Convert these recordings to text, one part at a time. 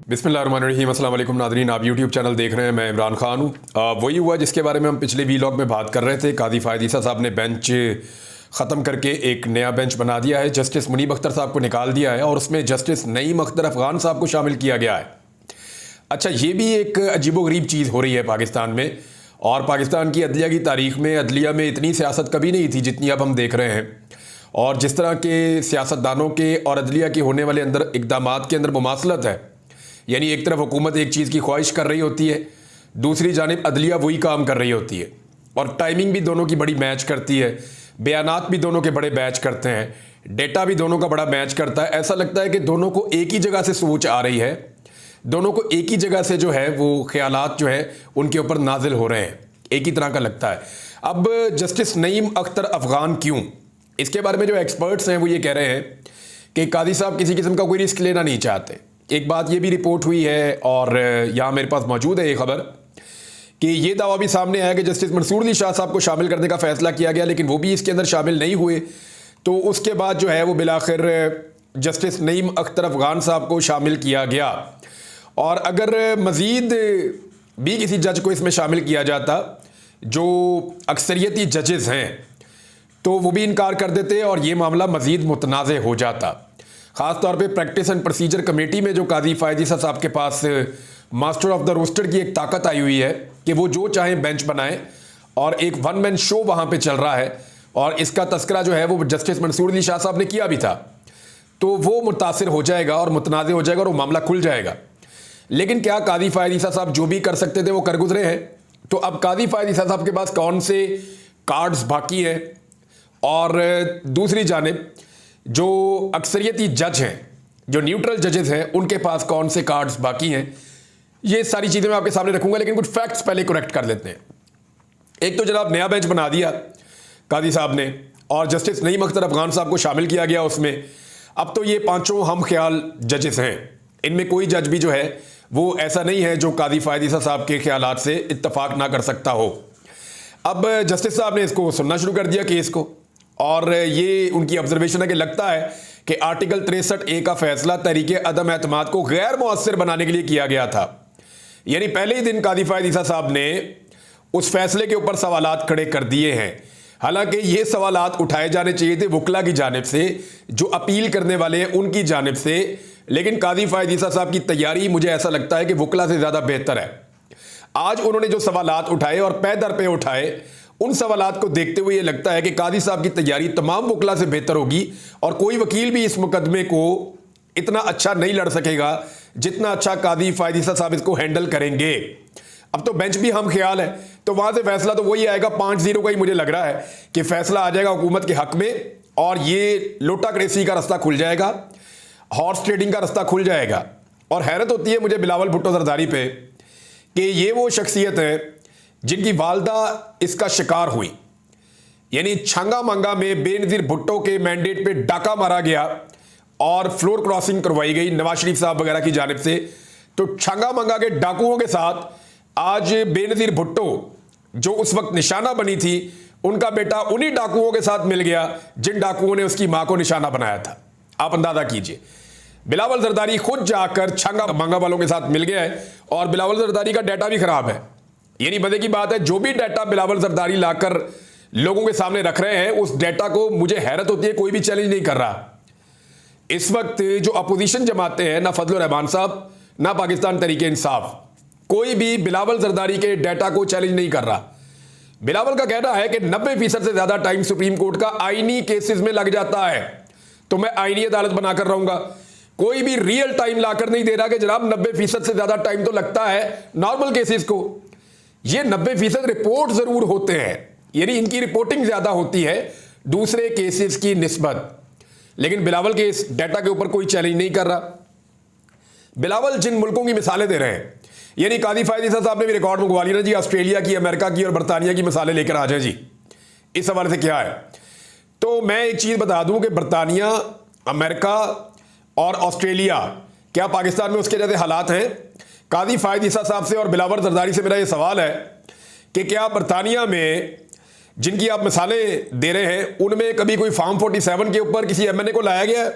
बिस्मिल्लाहिर्रहमानिर्रहीम। अस्सलाम वालेकुम नाज़रीन, आप यूट्यूब चैनल देख रहे हैं। मैं इमरान खान हूँ। वही हुआ जिसके बारे में हम पिछले वीलॉग में बात कर रहे थे। कादी फ़ायद ईसा साहब ने बेंच ख़त्म करके एक नया बेंच बना दिया है। जस्टिस मुनीब अख्तर साहब को निकाल दिया है और उसमें जस्टिस नईम अख्तर अफ़गान साहब को शामिल किया गया है। अच्छा, ये भी एक अजीबोगरीब चीज़ हो रही है पाकिस्तान में, और पाकिस्तान की अदलिया की तारीख़ में अदलिया में इतनी सियासत कभी नहीं थी जितनी अब हम देख रहे हैं। और जिस तरह के सियासतदानों के और अदलिया के होने वाले अंदर इक़दामात के अंदर मुमासलत है, यानी एक तरफ हुकूमत एक चीज़ की ख्वाहिश कर रही होती है, दूसरी जानिब अदलिया वही काम कर रही होती है, और टाइमिंग भी दोनों की बड़ी मैच करती है, बयानात भी दोनों के बड़े मैच करते हैं, डेटा भी दोनों का बड़ा मैच करता है। ऐसा लगता है कि दोनों को एक ही जगह से सोच आ रही है, दोनों को एक ही जगह से जो है वो ख्यालात जो है उनके ऊपर नाजिल हो रहे हैं, एक ही तरह का लगता है। अब जस्टिस नईम अख्तर अफ़गान क्यों, इसके बारे में जो एक्सपर्ट्स हैं वो ये कह रहे हैं कि कादी साहब किसी किस्म का कोई रिस्क लेना नहीं चाहते। एक बात ये भी रिपोर्ट हुई है, और यहाँ मेरे पास मौजूद है ये खबर, कि ये दावा भी सामने आया कि जस्टिस मंसूर अली शाह साहब को शामिल करने का फैसला किया गया, लेकिन वो भी इसके अंदर शामिल नहीं हुए। तो उसके बाद जो है वो बिलाखिर जस्टिस नईम अख्तर अफ़गान साहब को शामिल किया गया। और अगर मज़ीद भी किसी जज को इसमें शामिल किया जाता जो अक्सरियती जजेस हैं, तो वो भी इनकार कर देते और ये मामला मज़ीद मुतनाज़ हो जाता। ख़ास तौर पे प्रैक्टिस एंड प्रोसीजर कमेटी में जो कादी फ़ायद ईसा साहब के पास मास्टर ऑफ द रोस्टर की एक ताकत आई हुई है कि वो जो चाहें बेंच बनाएं, और एक वन मैन शो वहाँ पे चल रहा है, और इसका तस्करा जो है वो जस्टिस मंसूर अली शाह साहब ने किया भी था। तो वो मुतासिर हो जाएगा और मुतनाज़ हो जाएगा और वो मामला खुल जाएगा। लेकिन क्या कादी फ़ायद ईसा साहब जो भी कर सकते थे वो कर गुजरे हैं? तो अब कादी फ़ायद ईसा साहब के पास कौन से कार्ड्स बाकी हैं, और दूसरी जानिब जो अक्सरियती जज हैं, जो न्यूट्रल जजेस हैं, उनके पास कौन से कार्ड्स बाकी हैं, ये सारी चीज़ें मैं आपके सामने रखूंगा। लेकिन कुछ फैक्ट्स पहले करेक्ट कर लेते हैं। एक तो जनाब नया बेंच बना दिया कादी साहब ने, और जस्टिस नईम अख्तर अफ़गान साहब को शामिल किया गया उसमें। अब तो ये पांचों हम ख्याल जजेस हैं, इनमें कोई जज भी जो है वो ऐसा नहीं है जो कादी फ़ायद ईसा साहब के ख्यालात से इत्तफाक ना कर सकता हो। अब जस्टिस साहब ने इसको सुनना शुरू कर दिया केस को, और ये उनकी ऑब्जर्वेशन है कि लगता है कि आर्टिकल 63A का फैसला तहरीके अदम एतमाद को गैर मुअस्सिर बनाने के लिए किया गया था। यानी पहले ही दिन कादी फ़ायद ईसा साहब ने उस फैसले के ऊपर सवालात खड़े कर दिए हैं। हालांकि ये सवालात उठाए जाने चाहिए थे वकला की जानिब से, जो अपील करने वाले हैं उनकी जानिब से, लेकिन कादी फ़ायद ईसा साहब की तैयारी मुझे ऐसा लगता है कि वकला से ज़्यादा बेहतर है। आज उन्होंने जो सवालात उठाए और पे दर पे उठाए, उन सवालात को देखते हुए ये लगता है कि कादी साहब की तैयारी तमाम वकला से बेहतर होगी, और कोई वकील भी इस मुकदमे को इतना अच्छा नहीं लड़ सकेगा जितना अच्छा कादी फ़ायद ईसा साहब इसको हैंडल करेंगे। अब तो बेंच भी हम ख्याल है, तो वहां से फैसला तो वही आएगा, 5-0 का ही मुझे लग रहा है कि फैसला आ जाएगा हुकूमत के हक में, और ये लोटा क्रेसी का रास्ता खुल जाएगा, हॉर्स ट्रेडिंग का रास्ता खुल जाएगा। और हैरत होती है मुझे बिलावल भुट्टो जरदारी पे कि ये वो शख्सियत है जिनकी वालदा इसका शिकार हुई। यानी छंगा मंगा में बेनज़ीर भुट्टो के मैंडेट पे डाका मारा गया और फ्लोर क्रॉसिंग करवाई गई नवाज शरीफ साहब वगैरह की जानिब से। तो छंगा मंगा के डाकुओं के साथ आज बेनज़ीर भुट्टो जो उस वक्त निशाना बनी थी, उनका बेटा उन्हीं डाकुओं के साथ मिल गया जिन डाकुओं ने उसकी मां को निशाना बनाया था। आप अंदाजा कीजिए, बिलावल जरदारी खुद जाकर छंगा मंगा वालों के साथ मिल गया है, और बिलावल जरदारी का डाटा भी खराब है। यानी मजे की बात है, जो भी डाटा बिलावल जरदारी लाकर लोगों के सामने रख रहे हैं, उस डाटा को मुझे हैरत होती है कोई भी चैलेंज नहीं कर रहा। इस वक्त जो अपोजिशन जमाते हैं, ना फजल रहमान साहब ना पाकिस्तान तहरीक इंसाफ, कोई भी बिलावल जरदारी के डाटा को चैलेंज नहीं कर रहा। बिलावल का कहना है कि 90% से ज्यादा टाइम सुप्रीम कोर्ट का आईनी केसेस में लग जाता है, तो मैं आईनी अदालत बनाकर रहूंगा। कोई भी रियल टाइम लाकर नहीं दे रहा कि जनाब 90% से ज्यादा टाइम तो लगता है नॉर्मल केसेस को। ये 90% रिपोर्ट जरूर होते हैं, यानी इनकी रिपोर्टिंग ज्यादा होती है दूसरे केसेस की निस्बत, लेकिन बिलावल के इस डाटा के ऊपर कोई चैलेंज नहीं कर रहा। बिलावल जिन मुल्कों की मिसालें दे रहे हैं, यानी कादी फ़ायद ईसा साहब ने भी रिकॉर्ड मंगवा लिया ना जी, ऑस्ट्रेलिया की, अमेरिका की और बरतानिया की मिसालें लेकर आ जाए जी। इस हवाले से क्या है, तो मैं एक चीज बता दूं कि बरतानिया, अमेरिका और ऑस्ट्रेलिया, क्या पाकिस्तान में उसके जैसे हालात हैं? कादी फ़ायद ईसा साहब से और बिलावल जरदारी से मेरा ये सवाल है कि क्या बरतानिया में जिनकी आप मिसालें दे रहे हैं उनमें कभी कोई फार्म 47 के ऊपर किसी एमएनए को लाया गया है?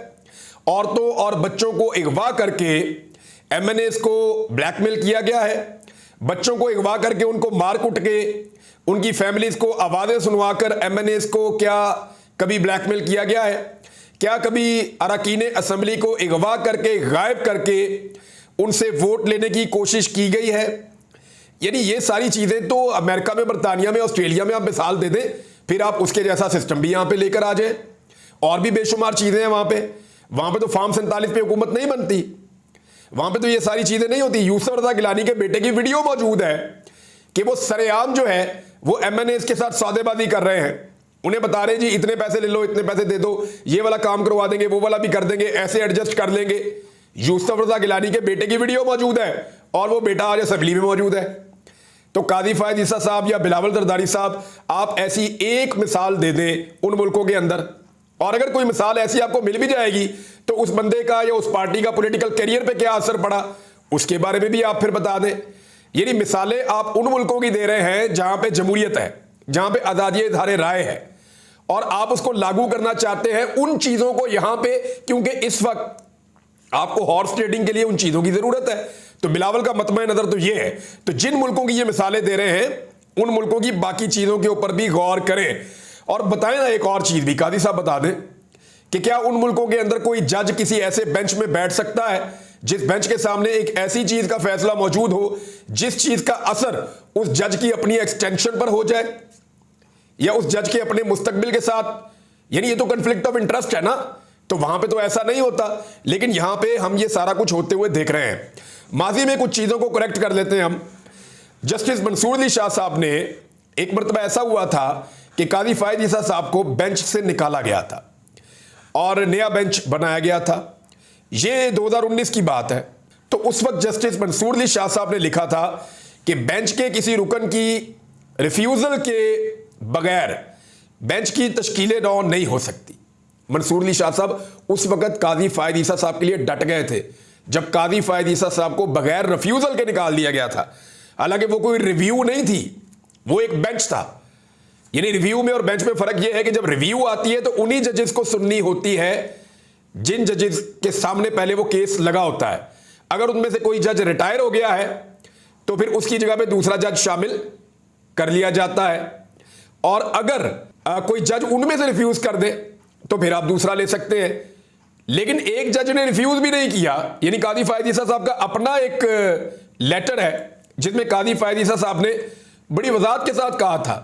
औरतों और बच्चों को अगवा करके एमएनएस को ब्लैकमेल किया गया है, बच्चों को अगवा करके उनको मार कुट के उनकी फैमिलीज को आवाजें सुनवाकर एमएनएस को क्या कभी ब्लैकमेल किया गया है? क्या कभी अरकान असेंबली को अगवा करके गायब करके उनसे वोट लेने की कोशिश की गई है? यानी ये सारी चीजें तो अमेरिका में, बरतानिया में, ऑस्ट्रेलिया में आप मिसाल दे दें, फिर आप उसके जैसा सिस्टम भी यहां पे लेकर आ जाए। और भी बेशुमार चीजें हैं वहां पे तो फार्म 47 पे हुकूमत नहीं बनती, वहां पे तो ये सारी चीजें नहीं होती। यूसुफ रजा गिलानी के बेटे की वीडियो मौजूद है कि वो सरेआम जो है वो एमएनएस के साथ सौदेबाजी कर रहे हैं, उन्हें बता रहे जी इतने पैसे ले लो, इतने पैसे दे दो, ये वाला काम करवा देंगे, वो वाला भी कर देंगे, ऐसे एडजस्ट कर लेंगे। यूसुफ रजा गिलानी के बेटे की वीडियो मौजूद है और वो बेटा आज असेंबली में मौजूद है। तो कादी फायद ईसा साहब या बिलावल जरदारी साहब, आप ऐसी एक मिसाल दे दें उन मुल्कों के अंदर, और अगर कोई मिसाल ऐसी आपको मिल भी जाएगी तो उस बंदे का या उस पार्टी का पॉलिटिकल करियर पे क्या असर पड़ा उसके बारे में भी आप फिर बता दें। यानी मिसालें आप उन मुल्कों की दे रहे हैं जहां पे जमहूरियत है, जहां पे आजादी इज़हार राय है, और आप उसको लागू करना चाहते हैं उन चीजों को यहां पे, क्योंकि इस वक्त आपको हॉर्स ट्रेडिंग के लिए उन चीजों की जरूरत है। तो बिलावल का मतमा नजर तो ये है। तो जिन मुल्कों की ये मिसालें दे रहे हैं उन मुल्कों की बाकी चीजों के ऊपर भी गौर करें। और बताएं ना एक और चीज भी, कादी साहब बता दें कि क्या उन मुल्कों के अंदर कोई जज किसी ऐसे बेंच में बैठ सकता है जिस बेंच के सामने एक ऐसी चीज का फैसला मौजूद हो जिस चीज का असर उस जज की अपनी एक्सटेंशन पर हो जाए या उस जज के अपने मुस्तकबिल के साथ? यानी ये तो कन्फ्लिक्ट ऑफ इंटरेस्ट है ना। तो वहां पे तो ऐसा नहीं होता, लेकिन यहां पे हम ये सारा कुछ होते हुए देख रहे हैं। माजी में कुछ चीजों को करेक्ट कर लेते हैं हम। जस्टिस मंसूर अली शाह साहब ने, एक मरतबा ऐसा हुआ था कि कादी फायद ईसा साहब को बेंच से निकाला गया था और नया बेंच बनाया गया था। ये 2019 की बात है। तो उस वक्त जस्टिस मंसूर अली शाह साहब ने लिखा था कि बेंच के किसी रुकन की रिफ्यूजल के बगैर बेंच की तश्कील नौ नहीं हो सकती। मंसूर अली शाह साहब उस वक्त कादी फायद ईसा साहब के लिए डट गए थे जब कादी फायद ईसा साहब को बगैर रिफ्यूजल के निकाल दिया गया था। हालांकि वो कोई रिव्यू नहीं थी, वो एक बेंच था। यानी रिव्यू में और बेंच में फर्क यह है कि जब रिव्यू आती है तो उन्हीं जजेस को सुननी होती है जिन जजेस के सामने पहले वो केस लगा होता है। अगर उनमें से कोई जज रिटायर हो गया है तो फिर उसकी जगह पे दूसरा जज शामिल कर लिया जाता है, और अगर कोई जज उनमें से रिफ्यूज कर दे तो फिर आप दूसरा ले सकते हैं। लेकिन एक जज ने रिफ्यूज भी नहीं किया। यानी कादी फायद ईसा साहब का अपना एक लेटर है जिसमें कादी फायद ईसा साहब ने बड़ी वजाहत के साथ कहा था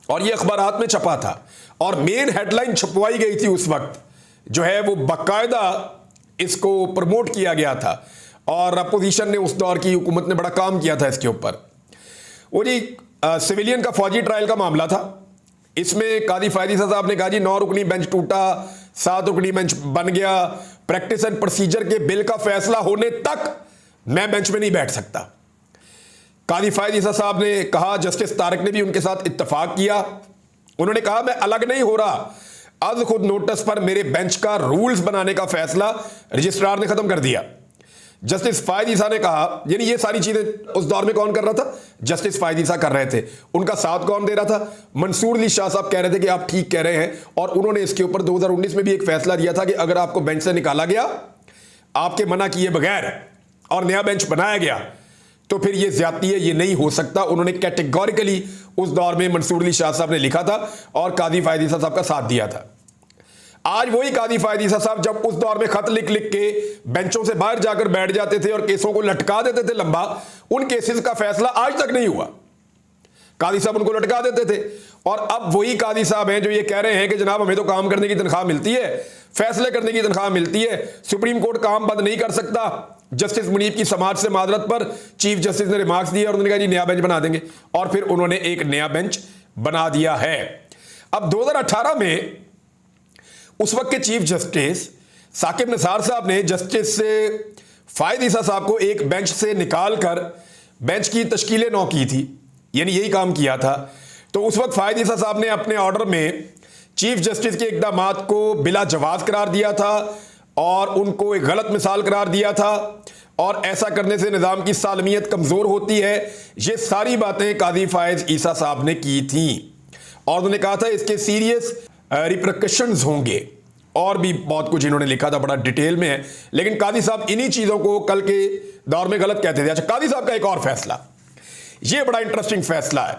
और यह अखबारात में छपा था और मेन हेडलाइन छपवाई गई थी उस वक्त, जो है वो बाकायदा इसको प्रमोट किया गया था और अपोजिशन ने, उस दौर की हुकूमत ने बड़ा काम किया था इसके ऊपर। वो जी सिविलियन का फौजी ट्रायल का मामला था। इसमें कादी फायद ईसा साहब ने कहा जी 9 रुकनी बेंच टूटा, 7 रुकनी बेंच बन गया, प्रैक्टिस एंड प्रोसीजर के बिल का फैसला होने तक मैं बेंच में नहीं बैठ सकता। कादी फायद ईसा साहब ने कहा, जस्टिस तारक ने भी उनके साथ इत्तफाक किया। उन्होंने कहा मैं अलग नहीं हो रहा, आज खुद नोटिस पर मेरे बेंच का रूल्स बनाने का फैसला रजिस्ट्रार ने खत्म कर दिया। जस्टिस फायद ईसा ने कहा, यानी ये सारी चीजें उस दौर में कौन कर रहा था? जस्टिस फायद ईसा कर रहे थे। उनका साथ कौन दे रहा था? मंसूर अली शाह साहब कह रहे थे कि आप ठीक कह रहे हैं, और उन्होंने इसके ऊपर 2019 में भी एक फैसला दिया था कि अगर आपको बेंच से निकाला गया आपके मना किए बगैर और नया बेंच बनाया गया तो फिर ये ज्यादती है, ये नहीं हो सकता। उन्होंने कैटेगोरिकली उस दौर में मंसूर अली शाह साहब ने लिखा था और कादी फायद ईसा साहब का साथ दिया था। आज वही कादी फायद ईसा साहब जब उस दौर में खत लिख लिख के बेंचों से बाहर जाकर बैठ जाते थे और केसों को लटका देते थे लंबा, उन केसेस का फैसला आज तक नहीं हुआ। कादी साहब उनको लटका देते थे। और अब वही कादी साहब हैं जो ये कह रहे हैं कि जनाब हमें तो काम करने की तनख्वाह मिलती है, फैसले करने की तनख्वाह मिलती है, सुप्रीम कोर्ट काम बंद नहीं कर सकता। जस्टिस मुनीब की समाज से मादरत पर चीफ जस्टिस ने रिमार्क्स दिए और उन्होंने कहा जी नया बेंच बना देंगे, और फिर उन्होंने एक नया बेंच बना दिया है। अब 2018 में उस वक्त के चीफ जस्टिस साकिब निसार साहब ने जस्टिस फायद ईसा साहब को एक बेंच से निकालकर बेंच की तश्कील नौ की थी, यानी यही काम किया था। तो उस वक्त फायद ईसा साहब ने अपने ऑर्डर में चीफ जस्टिस के इकदामात को बिला जवाज करार दिया था और उनको एक गलत मिसाल करार दिया था, और ऐसा करने से निज़ाम की सालमियत कमज़ोर होती है। ये सारी बातें कादी फायद ईसा साहब ने की थी और उन्होंने कहा था इसके सीरियस रिप्रकशंस होंगे। और भी बहुत कुछ इन्होंने लिखा था, बड़ा डिटेल में है, लेकिन कादी साहब इन्हीं चीज़ों को कल के दौर में गलत कहते थे। अच्छा, कादी साहब का एक और फैसला, ये बड़ा इंटरेस्टिंग फैसला है।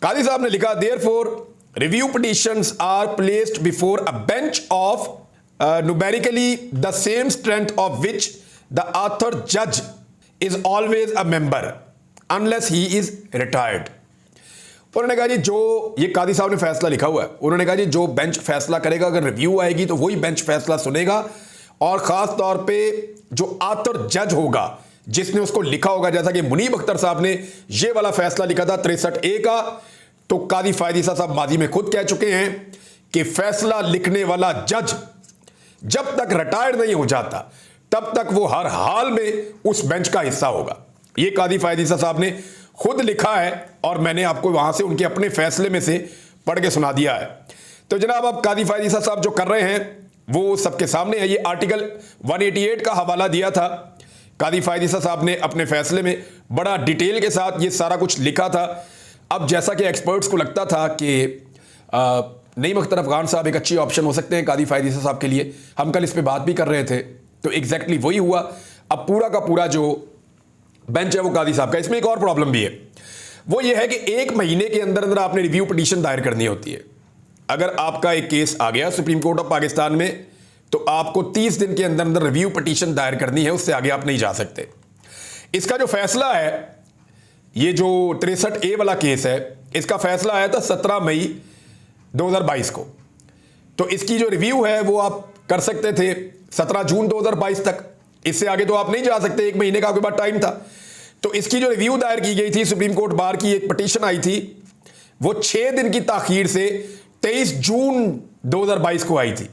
कादी साहब ने लिखा, therefore review petitions are placed before a bench of numerically the same strength of which the author जज is always a member unless he is retired. उन्होंने कहा जी, जो ये कादी साहब ने फैसला लिखा हुआ है, उन्होंने कहा जी जो बेंच फैसला करेगा, अगर रिव्यू आएगी तो वही बेंच फैसला सुनेगा, और खास तौर पे जो आतर जज होगा जिसने उसको लिखा होगा, जैसा कि मुनीब अख्तर साहब ने ये वाला फैसला लिखा था 63A का, तो कादी फायद ईसा साहब माजी में खुद कह चुके हैं कि फैसला लिखने वाला जज जब तक रिटायर्ड नहीं हो जाता तब तक वो हर हाल में उस बेंच का हिस्सा होगा। ये कादी फायद ईसा साहब ने खुद लिखा है और मैंने आपको वहां से उनके अपने फैसले में से पढ़ के सुना दिया है। तो जनाब, अब कादी फायद ईसा साहब जो कर रहे हैं वो सबके सामने है। ये आर्टिकल 188 का हवाला दिया था कादी फायद ईसा साहब ने अपने फैसले में, बड़ा डिटेल के साथ ये सारा कुछ लिखा था। अब जैसा कि एक्सपर्ट्स को लगता था कि नईम अख्तर अफगान साहब एक अच्छी ऑप्शन हो सकते हैं कादी फायद ईसा साहब के लिए, हम कल इस पर बात भी कर रहे थे, तो एग्जैक्टली वही हुआ। अब पूरा का पूरा जो बेंच है वो कादी साहब का। इसमें एक और प्रॉब्लम भी है, वो ये है कि 1 महीने के अंदर अंदर आपने रिव्यू पिटीशन दायर करनी होती है। अगर आपका एक केस आ गया सुप्रीम कोर्ट ऑफ पाकिस्तान में, तो आपको 30 दिन के अंदर अंदर रिव्यू पिटीशन दायर करनी है, उससे आगे आप नहीं जा सकते। इसका जो फैसला है, ये जो 63A वाला केस है, इसका फैसला आया था 17 मई 2022 को। तो इसकी जो रिव्यू है वो आप कर सकते थे 17 जून 2022 तक, इससे आगे तो आप नहीं जा सकते, 1 महीने का आपके पास टाइम था। तो इसकी जो रिव्यू दायर की गई थी, सुप्रीम कोर्ट बार की एक पिटीशन आई थी, वो 6 दिन की ताखीर से 23 जून 2022 को आई थी।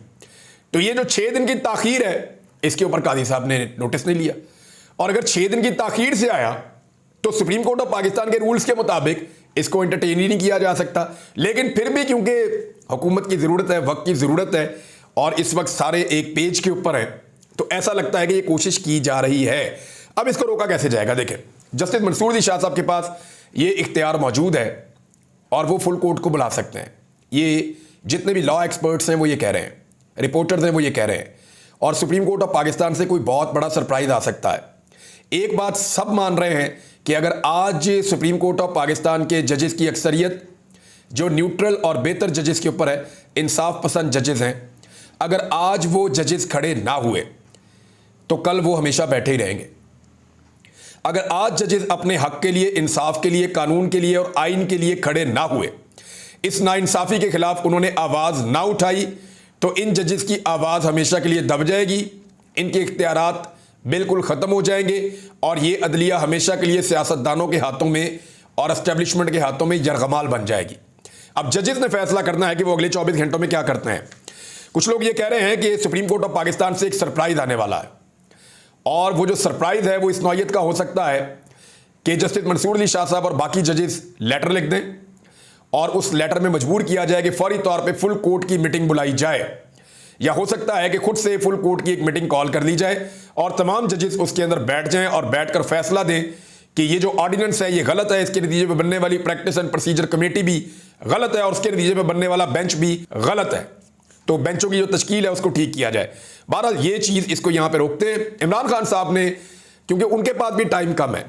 तो ये जो 6 दिन की ताखीर है, इसके ऊपर कादी साहब ने नोटिस नहीं लिया, और अगर 6 दिन की ताखीर से आया तो सुप्रीम कोर्ट ऑफ पाकिस्तान के रूल्स के मुताबिक इसको एंटरटेन ही नहीं किया जा सकता। लेकिन फिर भी क्योंकि हुकूमत की ज़रूरत है, वक्त की ज़रूरत है, और इस वक्त सारे एक पेज के ऊपर है, तो ऐसा लगता है कि ये कोशिश की जा रही है। अब इसको रोका कैसे जाएगा? देखें, जस्टिस मंसूर अली शाह साहब के पास ये इख्तियार मौजूद है और वो फुल कोर्ट को बुला सकते हैं। ये जितने भी लॉ एक्सपर्ट्स हैं वो ये कह रहे हैं, रिपोर्टर्स हैं वो ये कह रहे हैं, और सुप्रीम कोर्ट ऑफ पाकिस्तान से कोई बहुत बड़ा सरप्राइज आ सकता है। एक बात सब मान रहे हैं कि अगर आज सुप्रीम कोर्ट ऑफ पाकिस्तान के जजेस की अक्सरियत जो न्यूट्रल और बेहतर जजेस के ऊपर है, इंसाफ पसंद जजेस हैं, अगर आज वो जजेस खड़े ना हुए तो कल वो हमेशा बैठे ही रहेंगे। अगर आज जजेस अपने हक के लिए, इंसाफ के लिए, कानून के लिए और आइन के लिए खड़े ना हुए, इस नाइंसाफी के खिलाफ उन्होंने आवाज़ ना उठाई, तो इन जजेस की आवाज़ हमेशा के लिए दब जाएगी, इनके इख्तियारात बिल्कुल ख़त्म हो जाएंगे, और ये अदलिया हमेशा के लिए सियासतदानों के हाथों में और एस्टेब्लिशमेंट के हाथों में यरगमाल बन जाएगी। अब जजेस ने फैसला करना है कि वो अगले 24 घंटों में क्या करते हैं। कुछ लोग ये कह रहे हैं कि सुप्रीम कोर्ट ऑफ पाकिस्तान से एक सरप्राइज आने वाला है, और वो जो सरप्राइज है वो इस नौयत का हो सकता है कि जस्टिस मंसूर अली शाह साहब और बाकी जजेस लेटर लिख दें, और उस लेटर में मजबूर किया जाए कि फौरी तौर पे फुल कोर्ट की मीटिंग बुलाई जाए, या हो सकता है कि खुद से फुल कोर्ट की एक मीटिंग कॉल कर ली जाए और तमाम जजेस उसके अंदर बैठ जाएं और बैठकर फैसला दें कि ये जो ऑर्डिनेंस है ये गलत है, इसके नतीजे में बनने वाली प्रैक्टिस एंड प्रोसीजर कमेटी भी गलत है, और उसके नतीजे में बनने वाला बेंच भी गलत है, तो बेंचों की जो तश्कील है उसको ठीक किया जाए। बहरहाल ये चीज़ इसको यहाँ पे रोकते हैं। इमरान खान साहब ने, क्योंकि उनके पास भी टाइम कम है,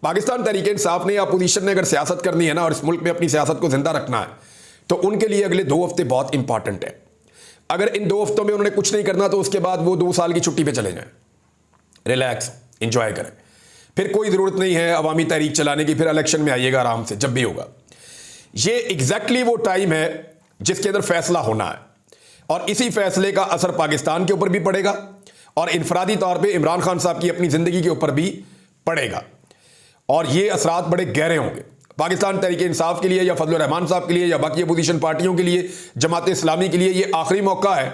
पाकिस्तान तहरीक इंसाफ ने या अपोजिशन ने अगर सियासत करनी है ना और इस मुल्क में अपनी सियासत को जिंदा रखना है, तो उनके लिए अगले 2 हफ्ते बहुत इंपॉर्टेंट है। अगर इन 2 हफ्तों में उन्होंने कुछ नहीं करना तो उसके बाद वो 2 साल की छुट्टी पे चले जाएं, रिलैक्स इंजॉय करें, फिर कोई ज़रूरत नहीं है अवामी तहरीक चलाने की, फिर इलेक्शन में आइएगा आराम से जब भी होगा। ये एग्जैक्टली वो टाइम है जिसके अंदर फैसला होना है, और इसी फैसले का असर पाकिस्तान के ऊपर भी पड़ेगा और इनफरादी तौर पे इमरान खान साहब की अपनी ज़िंदगी के ऊपर भी पड़ेगा, और ये असरात बड़े गहरे होंगे पाकिस्तान तहरीक इंसाफ के लिए, या फजल रहमान साहब के लिए, या बाकी अपोजिशन पार्टियों के लिए, जमात इस्लामी के लिए ये आखिरी मौका है,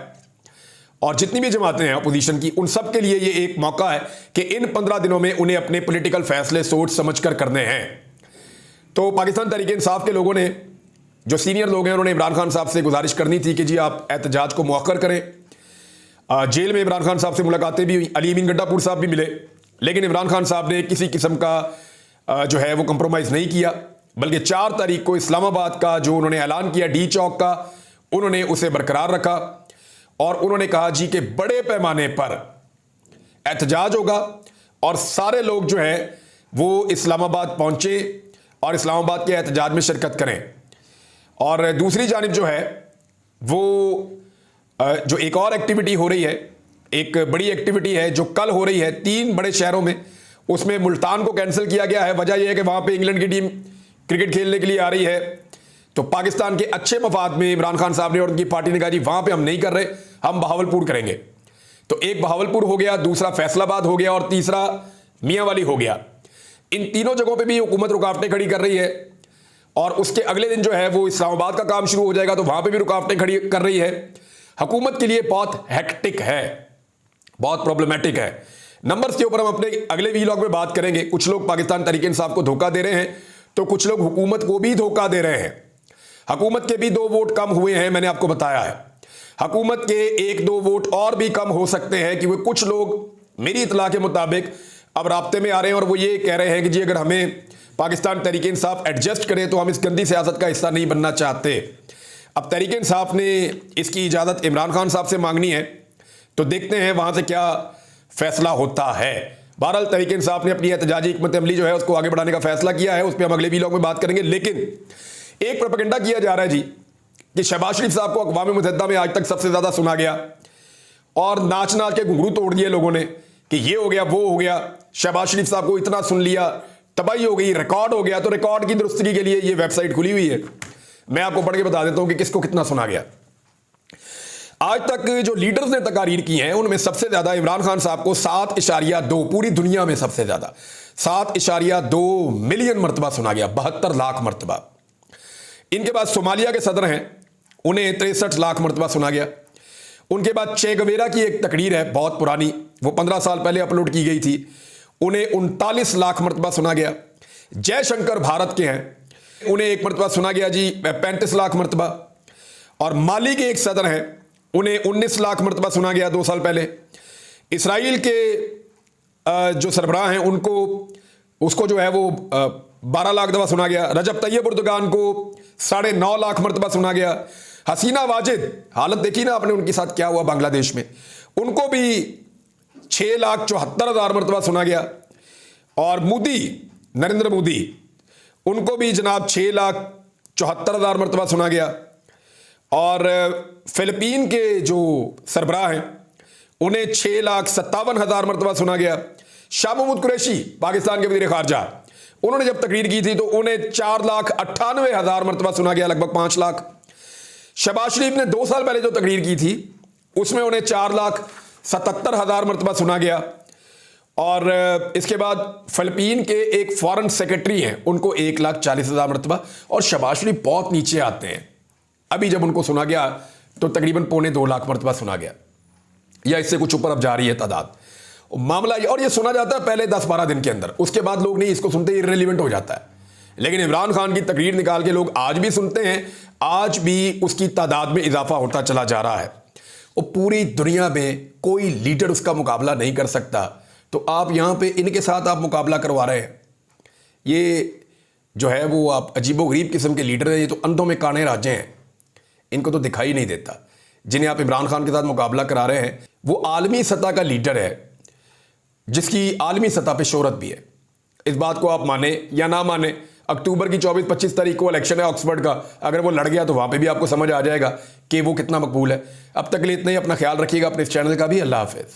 और जितनी भी जमातें हैं अपोजिशन की, उन सब के लिए ये एक मौका है कि इन 15 दिनों में उन्हें अपने पॉलिटिकल फैसले सोच समझ कर करने हैं। तो पाकिस्तान तहरीक इंसाफ के लोगों ने, जो सीनियर लोग हैं, उन्होंने इमरान खान साहब से गुजारिश करनी थी कि जी आप एहतजाज को मौखर करें। जेल में इमरान खान साहब से मुलाकातें भी हुई, अली अमीन गड्ढापुर साहब भी मिले, लेकिन इमरान खान साहब ने किसी किस्म का जो है वो कंप्रोमाइज़ नहीं किया, बल्कि 4 तारीख को इस्लामाबाद का जो उन्होंने ऐलान किया डी चौक का, उन्होंने उसे बरकरार रखा, और उन्होंने कहा जी कि बड़े पैमाने पर एहतजाज होगा और सारे लोग जो है वो इस्लामाबाद पहुंचे और इस्लामाबाद के एहतजाज में शिरकत करें। और दूसरी जानिब जो है वो जो एक और एक्टिविटी हो रही है, एक बड़ी एक्टिविटी है जो कल हो रही है 3 बड़े शहरों में, उसमें मुल्तान को कैंसिल किया गया है। वजह यह है कि वहां पे इंग्लैंड की टीम क्रिकेट खेलने के लिए आ रही है, तो पाकिस्तान के अच्छे मफाद में इमरान खान साहब ने और उनकी पार्टी ने कहा जी वहां पे हम नहीं कर रहे, हम बहावलपुर करेंगे। तो एक बहावलपुर हो गया, दूसरा फैसलाबाद हो गया और तीसरा मियांवाली हो गया। इन तीनों जगहों पे भी हुकूमत रुकावटें खड़ी कर रही है और उसके अगले दिन जो है वो इस्लामाबाद का काम शुरू हो जाएगा, तो वहां पे भी रुकावटें खड़ी कर रही है। हुकूमत के लिए बहुत हेक्टिक है, बहुत प्रॉब्लमेटिक है। नंबर्स के ऊपर हम अपने अगले वीलॉग में बात करेंगे। कुछ लोग पाकिस्तान तहरीक इंसाफ को धोखा दे रहे हैं तो कुछ लोग हुकूमत को भी धोखा दे रहे हैं। हुकूमत के भी 2 वोट कम हुए हैं, मैंने आपको बताया है। हुकूमत के 1-2 वोट और भी कम हो सकते हैं क्योंकि कुछ लोग मेरी इतला के मुताबिक अब राब्ते में आ रहे हैं और वो ये कह रहे हैं कि जी अगर हमें पाकिस्तान तहरीक इंसाफ एडजस्ट करे तो हम इस गंदी सियासत का हिस्सा नहीं बनना चाहते। अब तहरीक इंसाफ ने इसकी इजाज़त इमरान खान साहब से मांगनी है, तो देखते हैं वहां से क्या फैसला होता है। बहरहाल तहरीक इंसाफ ने अपनी एहतजाजी हिकमत अमली जो है उसको आगे बढ़ाने का फैसला किया है, उस पर हम अगले वीलॉग में बात करेंगे। लेकिन एक प्रोपेगेंडा किया जा रहा है जी कि शहबाज शरीफ साहब को अक़वाम मुत्तहिदा में आज तक सबसे ज्यादा सुना गया और नाच नाच के घुंघरू तोड़ दिए लोगों ने कि ये हो गया वो हो गया, शहबाज शरीफ साहब को इतना सुन लिया, तबाही हो गई, रिकॉर्ड हो गया। तो रिकॉर्ड की दुरुस्ती के लिए ये वेबसाइट खुली हुई है, मैं आपको पढ़ के बता देता हूं कि किसको कितना सुना गया। आज तक जो लीडर्स ने तकारीर की हैं उनमें सबसे ज्यादा इमरान खान साहब को 7.2 पूरी दुनिया में सबसे ज्यादा 7.2 मिलियन मरतबा सुना गया, 72 लाख मरतबा। इनके बाद सोमालिया के सदर हैं, उन्हें 63 लाख मरतबा सुना गया। उनके बाद चे गवेरा की एक तकरीर है बहुत पुरानी, वो 15 साल पहले अपलोड की गई थी, उन्हें 39 लाख मरतबा सुना गया। जयशंकर भारत के हैं, उन्हें एक मरतबा सुना गया जी 35 लाख मरतबा। और माली के एक सदर हैं, उन्हें 19 लाख मरतबा सुना गया 2 साल पहले। इसराइल के जो सरबराह हैं उसको जो है वो 12 लाख दफा सुना गया। रजब तैयब उर्दगान को 9.5 लाख मरतबा सुना गया। हसीना वाजिद, हालत देखी ना आपने उनके साथ क्या हुआ बांग्लादेश में, उनको भी 6,74,000 मरतबा सुना गया। और मोदी, नरेंद्र मोदी, उनको भी जनाब 6,74,000 मरतबा सुना गया। और फिलिपीन के जो सरबराह हैं उन्हें 6,57,000 मरतबा सुना गया। शाह महमूद कुरैशी पाकिस्तान के वज़ीर ख़ारजा, उन्होंने जब तकरीर की थी तो उन्हें 4,98,000 मरतबा सुना गया, लगभग 5 लाख। शहबाज शरीफ ने 2 साल पहले जो तकरीर की थी उसमें उन्हें 4,77,000 मरतबा सुना गया। और इसके बाद फिलिपीन के एक फॉरेन सेक्रेटरी हैं, उनको 1,40,000 मरतबा। और शहबाज शरीफ बहुत नीचे आते हैं, अभी जब उनको सुना गया तो तकरीबन 2.25 लाख मरतबा सुना गया, या इससे कुछ ऊपर अब जा रही है तादाद मामला। और ये सुना जाता है पहले 10-12 दिन के अंदर, उसके बाद लोग नहीं इसको सुनते, इर्रेलेवेंट हो जाता है। लेकिन इमरान खान की तकरीर निकाल के लोग आज भी सुनते हैं, आज भी उसकी तादाद में इजाफा होता चला जा रहा है। और पूरी दुनिया में कोई लीडर उसका मुकाबला नहीं कर सकता, तो आप यहां पे इनके साथ आप मुकाबला करवा रहे हैं। ये जो है वो आप अजीबोगरीब किस्म के लीडर हैं, ये तो अंधों में काने राजे हैं, इनको तो दिखाई नहीं देता। जिन्हें आप इमरान खान के साथ मुकाबला करा रहे हैं वो आलमी सतह का लीडर है जिसकी आलमी सतह पे शोहरत भी है। इस बात को आप माने या ना माने, अक्टूबर की 24-25 तारीख को इलेक्शन है ऑक्सफोर्ड का, अगर वो लड़ गया तो वहां पे भी आपको समझ आ जाएगा कि वो कितना मकबूल है। अब तक के लिए इतना ही, अपना ख्याल रखिएगा, अपने इस चैनल का भी। अल्लाह हाफिज।